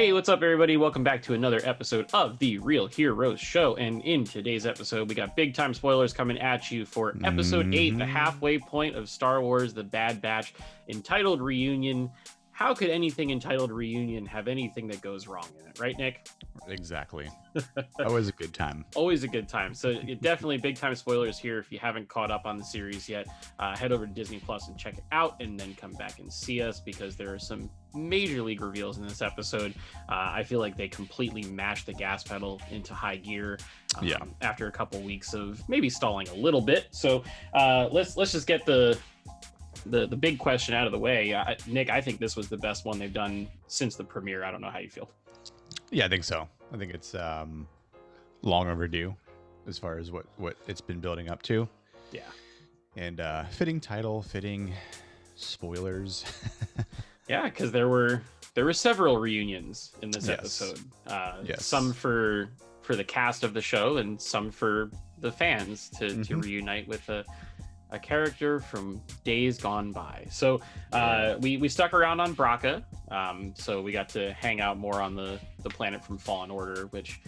Hey, what's up, everybody? Welcome back to another episode of the Real Heroes Show. And in today's episode, we got big time spoilers coming at you for episode 8, the halfway point of Star Wars The Bad Batch, entitled Reunion. How could anything entitled Reunion have anything that goes wrong in it, right, Nick? Exactly. Always a good time. Always a good time. So definitely big time spoilers here. If you haven't caught up on the series yet, head over to Disney Plus and check it out, and then come back and see us, because there are some major league reveals in this episode. I feel like they completely mashed the gas pedal into high gear after a couple weeks of maybe stalling a little bit. So let's just get the big question out of the way. Nick, I think this was the best one they've done since the premiere. I don't know how you feel. Yeah, I think so. I think it's long overdue as far as what it's been building up to. Yeah. And fitting title, fitting spoilers. Yeah, because there were several reunions in this episode. Some for the cast of the show, and some for the fans to reunite with a character from days gone by. So we stuck around on Braca, so we got to hang out more on the planet from Fallen Order, which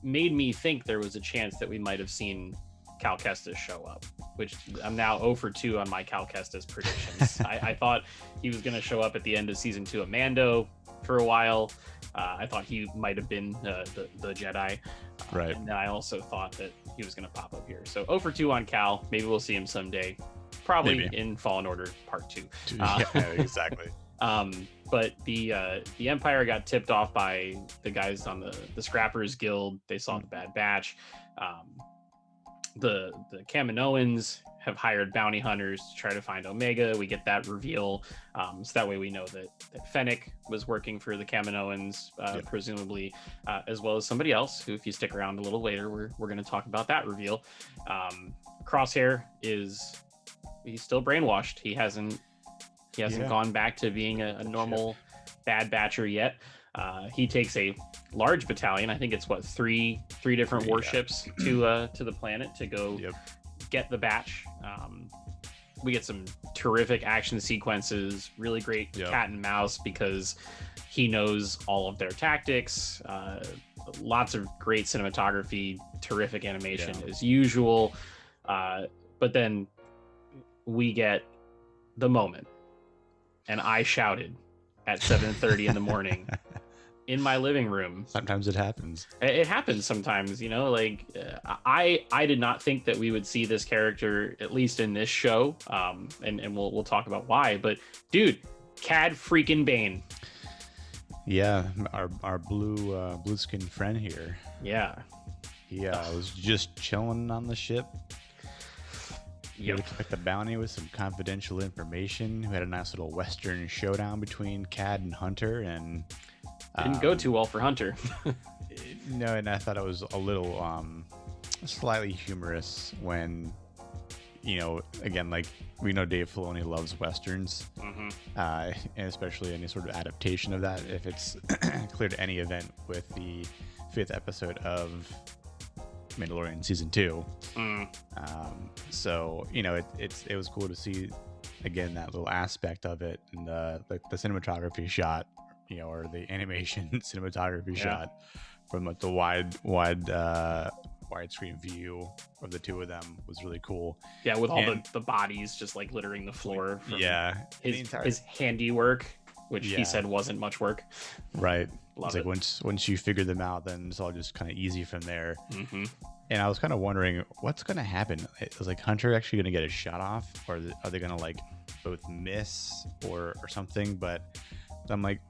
made me think there was a chance that we might have seen Cal Kestis show up, which I'm now 0 for 2 on my Cal Kestis predictions. I thought he was going to show up at the end of season 2 of Mando for a while. I thought he might have been the Jedi. Right. And then I also thought that he was going to pop up here. So 0 for 2 on Cal. Maybe we'll see him someday. Probably in Fallen Order Part 2. Yeah, exactly. But the Empire got tipped off by the guys on the Scrappers Guild. They saw the Bad Batch. The Kaminoans have hired bounty hunters to try to find Omega. We get that reveal, so that way we know that Fennec was working for the Kaminoans, presumably, as well as somebody else who, if you stick around a little later, we're going to talk about that reveal. Crosshair he's still brainwashed. He hasn't gone back to being a normal Bad Batcher yet. He takes a large battalion. I think it's three different warships to the planet to go get the batch. We get some terrific action sequences, really great cat and mouse, because he knows all of their tactics. Lots of great cinematography, terrific animation as usual. But then we get the moment, and I shouted at 7:30 in the morning in my living room. Sometimes it happens. It happens sometimes, like I did not think that we would see this character, at least in this show, and we'll talk about why. But dude, Cad freaking Bane. Yeah, our blue skin friend here. Yeah, he was just chilling on the ship. He took the bounty with some confidential information. We had a nice little Western showdown between Cad and Hunter, and didn't go too well for Hunter. No, and I thought it was a little slightly humorous when, again, like, we know Dave Filoni loves Westerns, and especially any sort of adaptation of that, if it's clear to any event with the 5th episode of Mandalorian season 2. So it was cool to see again that little aspect of it, and the cinematography shot, or the animation cinematography shot from the widescreen view of the two of them was really cool. Yeah, with all the bodies just like littering the floor. From his handiwork, which he said wasn't much work. Right. It's like once you figure them out, then it's all just kind of easy from there. And I was kind of wondering what's going to happen. It was like, Hunter actually going to get a shot off, or are they going to like both miss or something? But I'm like,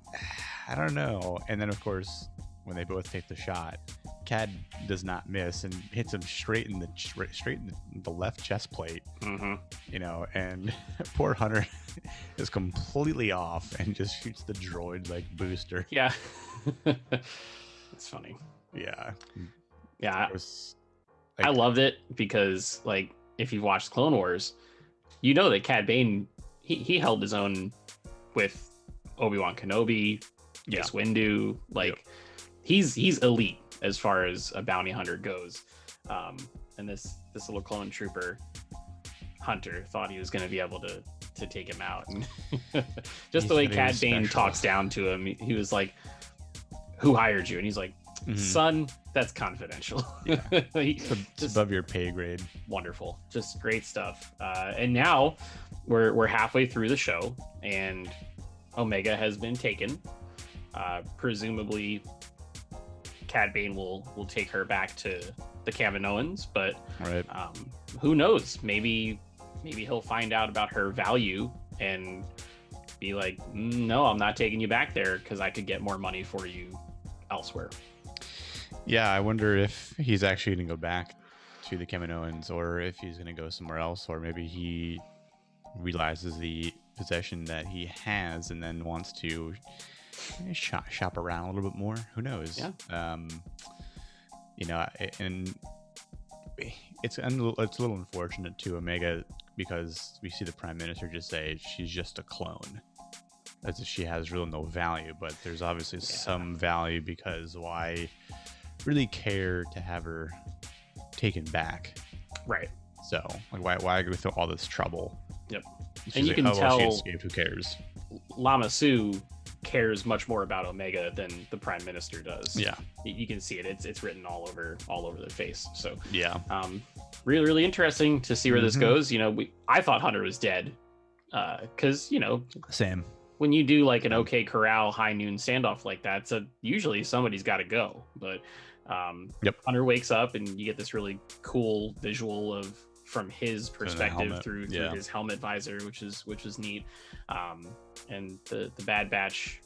I don't know. And then of course, when they both take the shot, Cad does not miss and hits him straight in the left chest plate. And poor Hunter is completely off and just shoots the droid like booster. Yeah. It's funny. Yeah. I loved it because, like, if you've watched Clone Wars, you know that Cad Bane, he held his own with Obi-Wan Kenobi, Mace Windu. Like, he's elite as far as a bounty hunter goes. And this little clone trooper Hunter thought he was going to be able to take him out. And just the way Cad Bane talks down to him, he was like, who hired you? And he's like, son, that's confidential. Yeah. It's above your pay grade. Wonderful. Just great stuff. And now we're halfway through the show, and Omega has been taken. Presumably Cad Bane will take her back to the Kaminoans, but right. Who knows? Maybe he'll find out about her value and be like, no, I'm not taking you back there because I could get more money for you elsewhere. Yeah, I wonder if he's actually going to go back to the Kaminoans, or if he's going to go somewhere else, or maybe he realizes the possession that he has and then wants to shop around a little bit more. Who knows? Yeah. And it's a little unfortunate to Omega, because we see the Prime Minister just say she's just a clone, as if she has really no value. But there's obviously some value, because why really care to have her taken back? Right. So like, why go through all this trouble? Yep. She's and you like, can tell she escaped, who cares? Lama Su cares much more about Omega than the Prime Minister does. Yeah. You can see it. It's written all over their face. So yeah. Really, really interesting to see where this goes. I thought Hunter was dead. Because same. When you do like an OK Corral high noon standoff like that, so usually somebody's got to go. But Hunter wakes up, and you get this really cool visual of from his perspective through his helmet visor, which is neat. And the Bad Batch,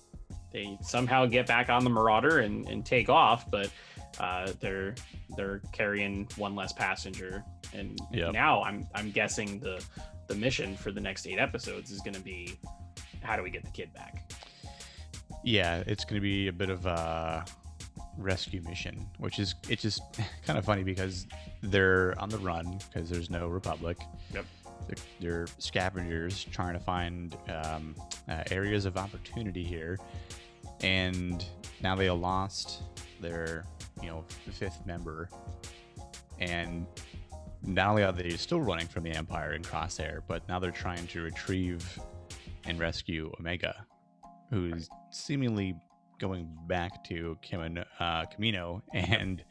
they somehow get back on the Marauder and take off, but they're carrying one less passenger. And now I'm guessing the mission for the next 8 episodes is going to be, how do we get the kid back? Yeah, it's going to be a bit of a rescue mission, it's just kind of funny because they're on the run because there's no Republic. Yep. They're scavengers trying to find areas of opportunity here, and now they lost their 5th member, and not only are they still running from the Empire and Crosshair, but now they're trying to retrieve and rescue Omega, who's seemingly going back to Camino, and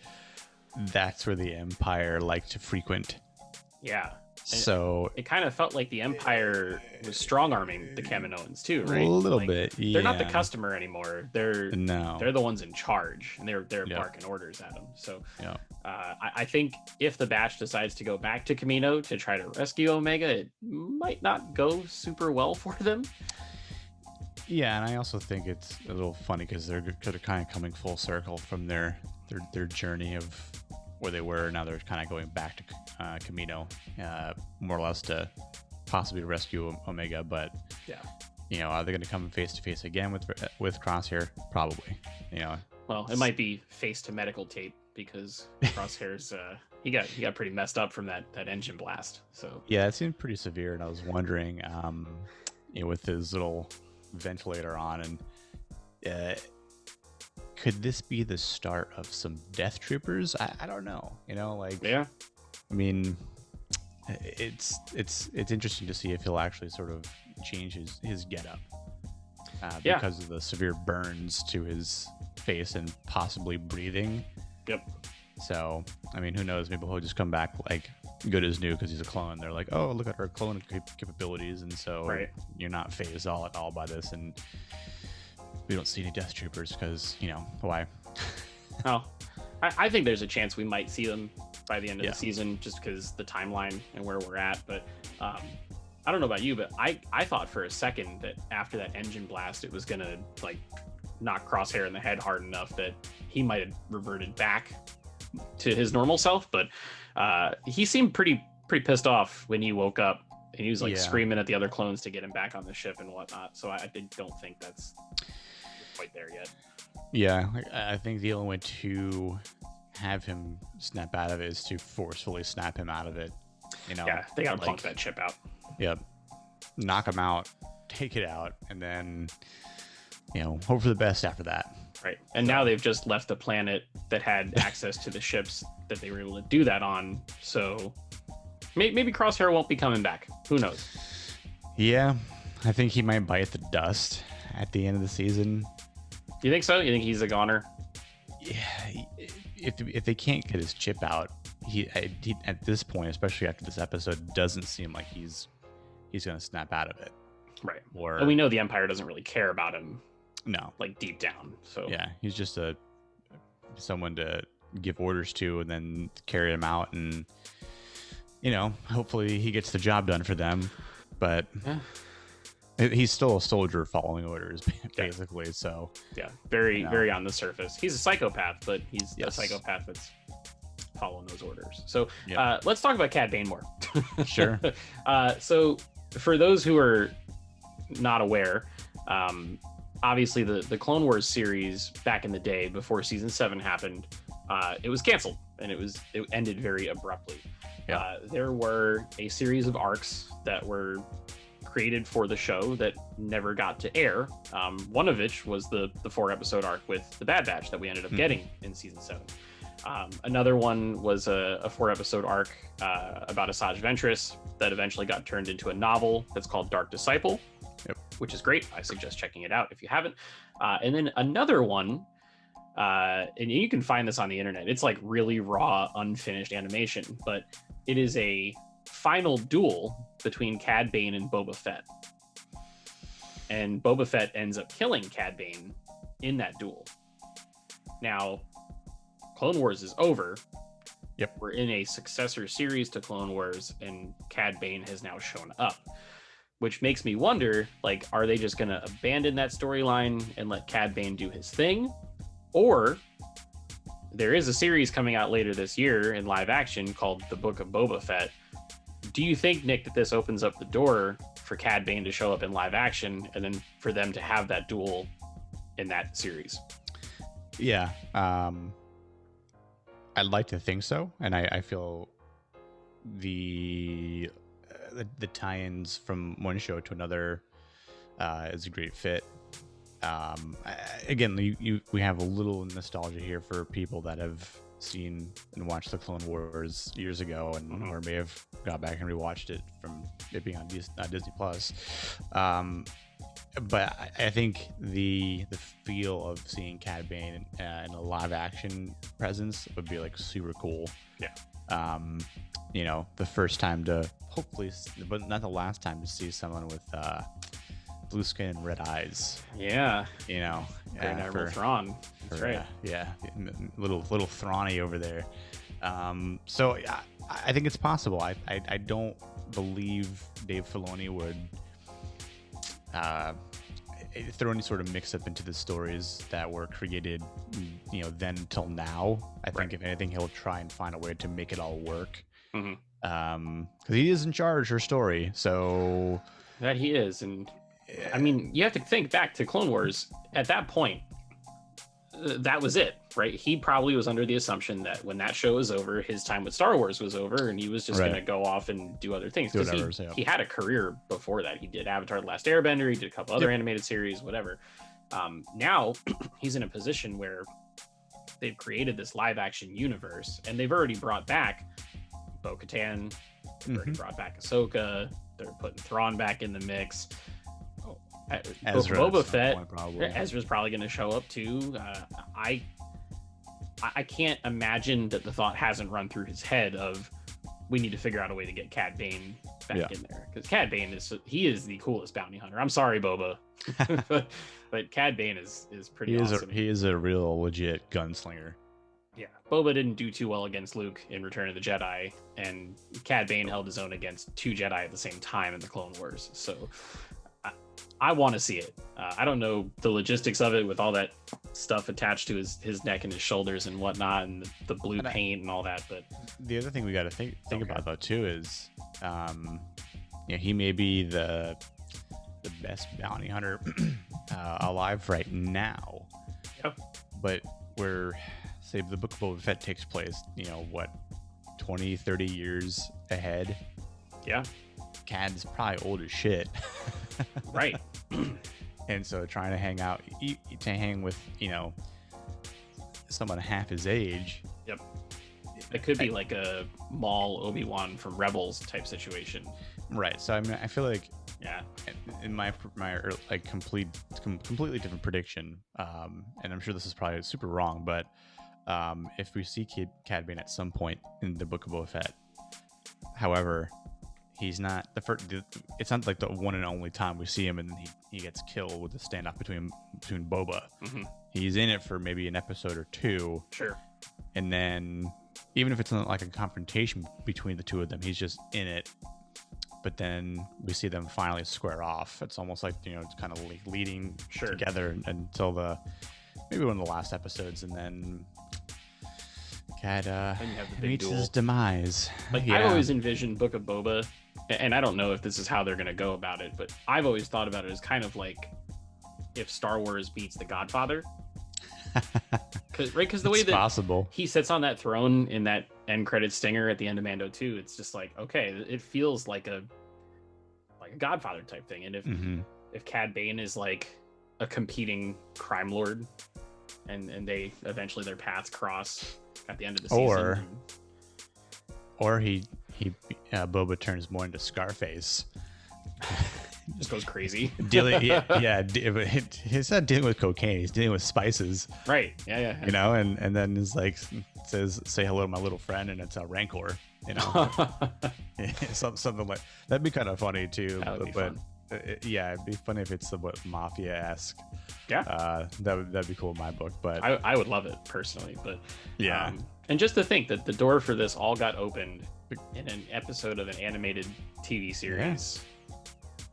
that's where the Empire like to frequent. Yeah. So it kind of felt like the Empire was strong-arming the Kaminoans too, right? A little bit. Yeah. They're not the customer anymore. They're the ones in charge, and they're barking orders at them. So I think if the Batch decides to go back to Camino to try to rescue Omega, it might not go super well for them. Yeah, and I also think it's a little funny because they're kind of coming full circle from their journey of where they were. Now they're kind of going back to Camino, more or less to possibly rescue Omega. But are they going to come face to face again with Crosshair? Probably. Well, it might be face to medical tape, because Crosshair's he got pretty messed up from that engine blast. So yeah, it seemed pretty severe, and I was wondering, with his little ventilator on, and could this be the start of some Death Troopers? I don't know. I mean, it's interesting to see if he'll actually sort of change his getup because of the severe burns to his face and possibly breathing. Yep. So I mean, who knows? Maybe he'll just come back like good as new because he's a clone. They're like, oh, look at our clone capabilities, and so you're not phased at all by this, and we don't see any Death Troopers because why? Oh, I think there's a chance we might see them by the end of the season, just because the timeline and where we're at. But I don't know about you, but I thought for a second that after that engine blast, it was gonna like knock Crosshair in the head hard enough that he might have reverted back to his normal self. But he seemed pretty pissed off when he woke up, and he was like screaming at the other clones to get him back on the ship and whatnot. So I don't think that's quite there yet. Yeah, I think the only way to have him snap out of it is to forcefully snap him out of it. Yeah, they gotta plunk that chip out. Yep. Knock him out, take it out, and then hope for the best after that. Right. And now they've just left the planet that had access to the ships that they were able to do that on. So maybe Crosshair won't be coming back. Who knows? Yeah, I think he might bite the dust at the end of the season. You think so? You think he's a goner? Yeah. If they can't get his chip out, he at this point, especially after this episode, doesn't seem like he's going to snap out of it. Right. And we know the Empire doesn't really care about him. No. Like deep down. So yeah, he's just someone to give orders to and then carry him out, and hopefully he gets the job done for them. But he's still a soldier following orders, basically. So yeah, very on the surface. He's a psychopath, but he's a psychopath that's following those orders. So let's talk about Cad Bane more. Sure. So for those who are not aware, obviously the Clone Wars series back in the day before season 7 happened, it was canceled, and it ended very abruptly. There were a series of arcs that were created for the show that never got to air. One of which was the 4-episode arc with the Bad Batch that we ended up getting in season 7. Another one was a 4-episode arc about Asajj Ventress that eventually got turned into a novel that's called Dark Disciple, which is great. I suggest checking it out if you haven't. And then another one, and you can find this on the internet. It's like really raw, unfinished animation, but it is a final duel between Cad Bane and Boba Fett. And Boba Fett ends up killing Cad Bane in that duel. Now, Clone Wars is over. We're in a successor series to Clone Wars, and Cad Bane has now shown up, which makes me wonder, like, are they just going to abandon that storyline and let Cad Bane do his thing? Or there is a series coming out later this year in live action called The Book of Boba Fett. Do you think, Nick, that this opens up the door for Cad Bane to show up in live action and then for them to have that duel in that series? Yeah. I'd like to think so. And I feel the tie-ins from one show to another is a great fit. Again, we have a little nostalgia here for people that have seen and watched the Clone Wars years ago, and or may have got back and rewatched it from it being on Disney Plus. But I think the feel of seeing Cad Bane in a live action presence would be like super cool. The first time to hopefully, but not the last time, to see someone with blue skin and red eyes. For Thrawn. That's right. Little Thrawny over there. So I think it's possible. I don't believe Dave Filoni would throw any sort of mix up into the stories that were created, then till now. I think if anything, he'll try and find a way to make it all work. Because he is in charge of her story. So that he is, and I mean, you have to think back to Clone Wars. At that point, that was it, right? He probably was under the assumption that when that show was over, his time with Star Wars was over, and he was just going to go off and do other things. Because he had a career before that. He did Avatar: The Last Airbender. He did a couple other animated series, whatever. Now he's in a position where they've created this live-action universe, and they've already brought back Bo-Katan. They've already brought back Ahsoka. They're putting Thrawn back in the mix. Boba Fett, Ezra's probably going to show up too. I can't imagine that the thought hasn't run through his head of, we need to figure out a way to get Cad Bane back in there, because Cad Bane is the coolest bounty hunter. I'm sorry, Boba, but Cad Bane is pretty awesome. He is a real legit gunslinger. Yeah, Boba didn't do too well against Luke in Return of the Jedi, and Cad Bane held his own against 2 Jedi at the same time in the Clone Wars. So I want to see it. I don't know the logistics of it with all that stuff attached to his neck and his shoulders and whatnot, and the blue paint and all that. But the other thing we got to think about though too is, he may be the best bounty hunter alive right now. But say the Book of Boba Fett takes place, 20, 30 years ahead. Cad's probably old as shit. Right. And so trying to hang with, someone half his age. It could be like a Maul Obi-Wan from Rebels type situation. Right. So I mean, I feel like Yeah. In my like completely different prediction, and I'm sure this is probably super wrong, but if we see Cad Bane at some point in the Book of Boba Fett, however, he's not the first. It's not like the one and only time we see him, and he gets killed with the standoff between Boba. Mm-hmm. He's in it for maybe an episode or two. Sure. And then, even if it's not like a confrontation between the two of them, he's just in it. But then we see them finally square off. It's almost like, it's kind of leading together until maybe one of the last episodes, and then Cad meets his demise. Like, I've always envisioned Book of Boba, and I don't know if this is how they're going to go about it, but I've always thought about it as kind of like if Star Wars beats The Godfather. Because the way that possible. He sits on that throne in that end credit stinger at the end of Mando 2, it's just like, okay, it feels like a Godfather type thing. And if Cad Bane is like a competing crime lord, and they eventually their paths cross at the end of the season, or Boba turns more into Scarface. Just goes crazy. He's not dealing with cocaine. He's dealing with spices. Right. Yeah. And then is like says, "Say hello to my little friend," and it's a Rancor. Something like that'd be kind of funny too. But it'd be funny if it's somewhat mafia-esque. Yeah. That'd be cool in my book. But I would love it personally. But yeah. And just to think that the door for this all got opened in an episode of an animated TV series. Yeah.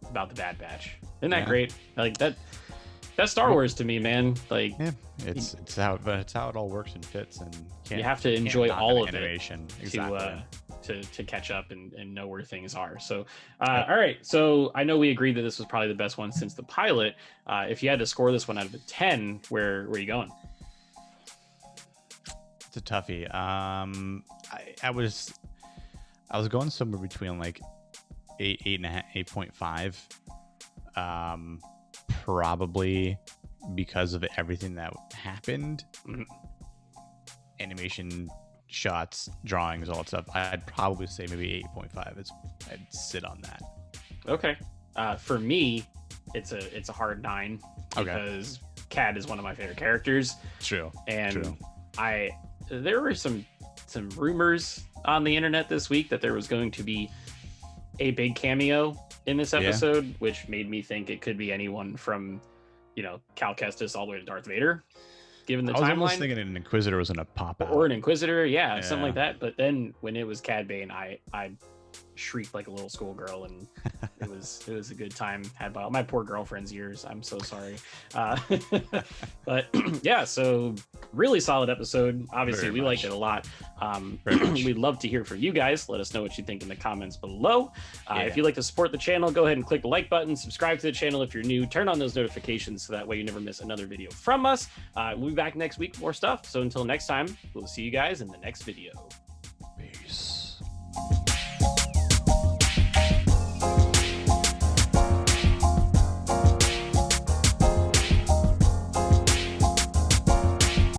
About the Bad Batch. Isn't that great? Like that's Star Wars to me, man. Like it's how it all works and fits, and you have to enjoy all of animation to catch up and know where things are. So all right, so I know we agreed that this was probably the best one since the pilot. If you had to score this one out of a 10, where are you going? It's a toughie. I was going somewhere between like 8.5, 8.5, probably because of everything that happened. Animation, shots, drawings, all that stuff. I'd probably say maybe 8.5. I'd sit on that. Okay. For me, it's a hard 9 because Cad is one of my favorite characters. True. And there were some rumors on the internet this week that there was going to be a big cameo in this episode, which made me think it could be anyone from, Cal Kestis all the way to Darth Vader, given the timeline. I was almost thinking an Inquisitor was gonna pop out, or an Inquisitor, something like that. But then when it was Cad Bane, I shrieked like a little schoolgirl, and it was a good time had by all my poor girlfriend's ears. I'm so sorry. But yeah, so really solid episode. Obviously, we liked it a lot. We'd love to hear from you guys. Let us know what you think in the comments below. If you'd like to support the channel, go ahead and click the like button, subscribe to the channel if you're new, turn on those notifications so that way you never miss another video from us. We'll be back next week with more stuff. So until next time, we'll see you guys in the next video.